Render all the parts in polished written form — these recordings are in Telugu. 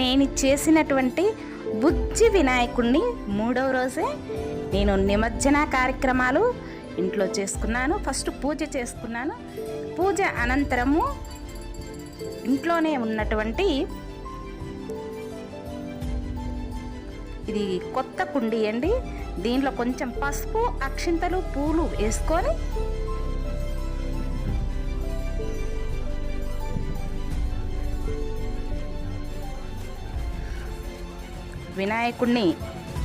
నేను చేసినటువంటి బుజ్జి వినాయకుడిని 3వ రోజే నేను నిమజ్జన కార్యక్రమాలు ఇంట్లో చేసుకున్నాను. ఫస్ట్ పూజ చేసుకున్నాను. పూజ అనంతరము ఇంట్లోనే ఉన్నటువంటి ఇది కొత్త కుండి అండి. దీనిలో కొంచెం పసుపు, అక్షింతలు, పూలు వేసుకొని వినాయకుడిని,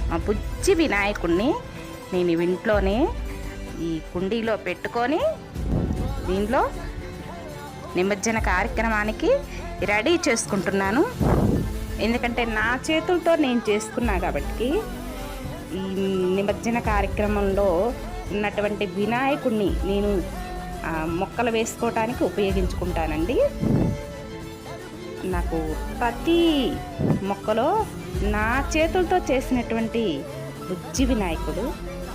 మా బుజ్జి వినాయకుడిని నేను ఇంట్లోనే ఈ కుండీలో పెట్టుకొని దీనిలో నిమజ్జన కార్యక్రమానికి రెడీ చేసుకుంటున్నాను. ఎందుకంటే నా చేతులతో నేను చేసుకున్నా కాబట్టి ఈ నిమజ్జన కార్యక్రమంలో ఉన్నటువంటి వినాయకుడిని నేను మొక్కలు వేసుకోవటానికి ఉపయోగించుకుంటానండి. నాకు ప్రతి మొక్కలో నా చేతులతో చేసినటువంటి బుజ్జి వినాయకుడు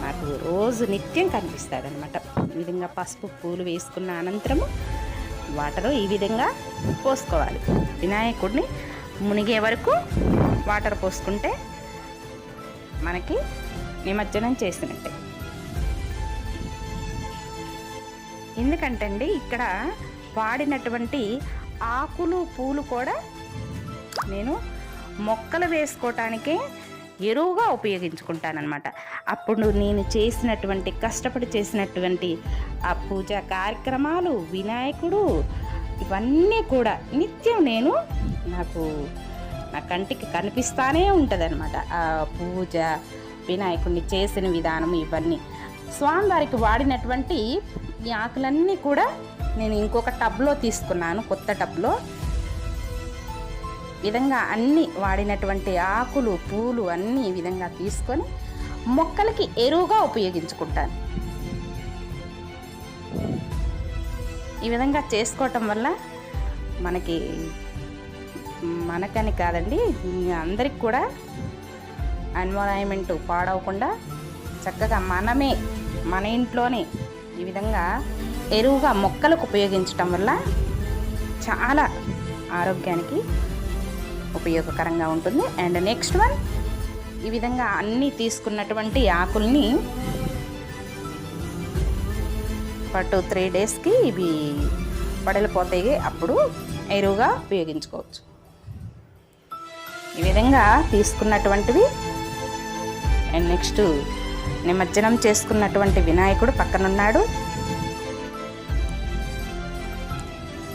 నాకు రోజు నిత్యం కనిపిస్తాడనమాట. ఈ విధంగా పసుపు, పూలు వేసుకున్న అనంతరము వాటర్ ఈ విధంగా పోసుకోవాలి. వినాయకుడిని మునిగే వరకు వాటర్ పోసుకుంటే మనకి నిమజ్జనం చేసినట్టే. ఎందుకంటే అండి ఇక్కడ వాడినటువంటి ఆకులు, పూలు కూడా నేను మొక్కలు వేసుకోవటానికే ఎరువుగా ఉపయోగించుకుంటానన్నమాట. అప్పుడు నేను చేసినటువంటి కష్టపడి చేసినటువంటి ఆ పూజా కార్యక్రమాలు, వినాయకుడు, ఇవన్నీ కూడా నిత్యం నేను నా కంటికి కనిపిస్తానే ఉంటుంది అనమాట. ఆ పూజ, వినాయకుడిని చేసిన విధానం, ఇవన్నీ స్వామివారికి వాడినటువంటి ఈ ఆకులన్నీ కూడా నేను ఇంకొక టబ్లో తీసుకున్నాను, కొత్త టబ్లో. విధంగా అన్నీ వాడినటువంటి ఆకులు, పూలు అన్నీ ఈ విధంగా తీసుకొని మొక్కలకి ఎరువుగా ఉపయోగించుకుంటాను. ఈ విధంగా చేసుకోవటం వల్ల మనకని కాదండి, అందరికి కూడా ఎన్విరాన్మెంట్ పాడవకుండా చక్కగా మన ఇంట్లోనే ఈ విధంగా ఎరువుగా మొక్కలకు ఉపయోగించటం వల్ల చాలా ఆరోగ్యానికి ఉపయోగకరంగా ఉంటుంది. అండ్ నెక్స్ట్ వన్, ఈ విధంగా అన్నీ తీసుకున్నటువంటి ఆకుల్ని 2-3 డేస్కి ఇవి పడలిపోతాయి. అప్పుడు ఎరువుగా ఉపయోగించుకోవచ్చు. ఈ విధంగా తీసుకున్నటువంటివి. అండ్ నెక్స్ట్ నిమజ్జనం చేసుకున్నటువంటి వినాయకుడు పక్కనున్నాడు.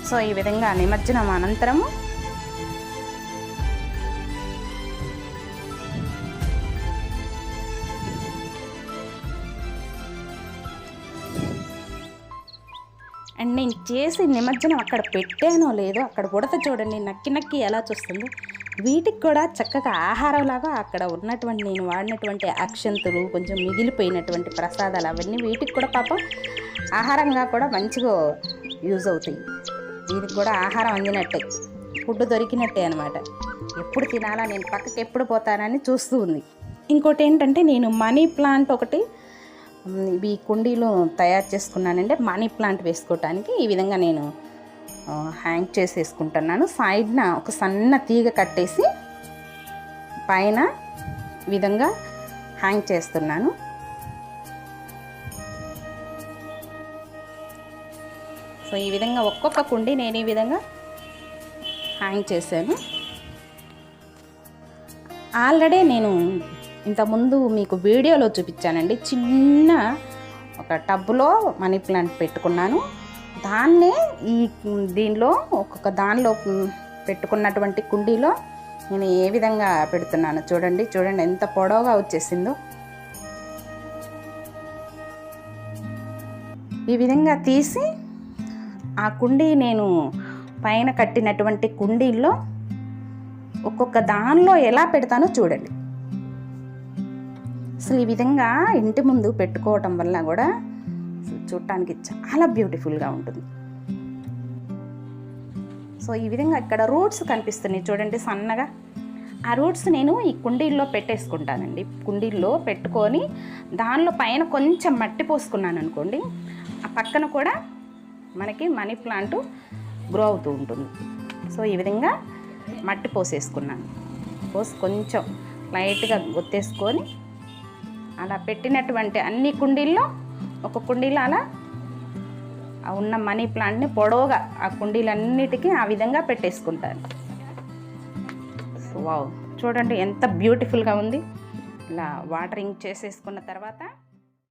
సో ఈ విధంగా నిమజ్జనం అనంతరము అండ్ నేను చేసి నిమజ్జనం అక్కడ పెట్టానో లేదో అక్కడ ఉడత చూడండి నక్కి ఎలా చూస్తుందో. వీటికి కూడా చక్కగా ఆహారంలాగా అక్కడ ఉన్నటువంటి నేను వాడినటువంటి అక్షంతులు, కొంచెం మిగిలిపోయినటువంటి ప్రసాదాలు అవన్నీ వీటికి కూడా పాపం ఆహారంగా కూడా మంచిగా యూజ్ అవుతాయి. వీటికి కూడా ఆహారం అందినట్టే, ఫుడ్ దొరికినట్టే అనమాట. ఎప్పుడు తినాలా, నేను పక్కకి ఎప్పుడు పోతానని చూస్తూ ఉంది. ఇంకోటి ఏంటంటే నేను మనీ ప్లాంట్ ఒకటి ఇవి కుండీలో తయారు చేసుకున్నానంటే మనీ ప్లాంట్ వేసుకోవటానికి ఈ విధంగా నేను హ్యాంగ్ చేసేసుకుంటున్నాను. సైడ్న ఒక సన్న తీగ కట్టేసి పైన ఈ విధంగా హ్యాంగ్ చేస్తున్నాను. సో ఈ విధంగా ఒక్కొక్క కుండీ నేను ఈ విధంగా హ్యాంగ్ చేశాను. ఆల్రెడీ నేను ఇంతకుముందు మీకు వీడియోలో చూపించానండి. చిన్న ఒక టబ్లో మనీ ప్లాంట్ పెట్టుకున్నాను. దాన్నే దీనిలో ఒక్కొక్క దానిలో పెట్టుకున్నటువంటి కుండీలో నేను ఏ విధంగా పెడుతున్నాను చూడండి ఎంత పొడవుగా వచ్చేసిందో. ఈ విధంగా తీసి ఆ కుండీ నేను పైన కట్టినటువంటి కుండీల్లో ఒక్కొక్క దానిలో ఎలా పెడతానో చూడండి. అసలు ఈ విధంగా ఇంటి ముందు పెట్టుకోవటం వల్ల కూడా చూడటానికి చాలా బ్యూటిఫుల్గా ఉంటుంది. సో ఈ విధంగా ఇక్కడ రూట్స్ కనిపిస్తున్నాయి చూడండి సన్నగా. ఆ రూట్స్ నేను ఈ కుండీల్లో పెట్టేసుకుంటానండి. కుండీల్లో పెట్టుకొని దానిలో పైన కొంచెం మట్టి పోసుకున్నాను అనుకోండి, ఆ పక్కన కూడా మనకి మనీ ప్లాంట్ గ్రో అవుతూ ఉంటుంది. సో ఈ విధంగా మట్టి పోసేసుకున్నాను. పోసి కొంచెం లైట్గా ఒత్తేసుకొని అలా పెట్టినటువంటి అన్ని కుండీల్లో ఒక కుండీలో అలా ఉన్న మనీ ప్లాంట్ని పొడవుగా ఆ కుండీలన్నిటికీ ఆ విధంగా పెట్టేసుకుంటాను. వావ్, చూడండి ఎంత బ్యూటిఫుల్గా ఉంది. ఇలా వాటరింగ్ చేసేసుకున్న తర్వాత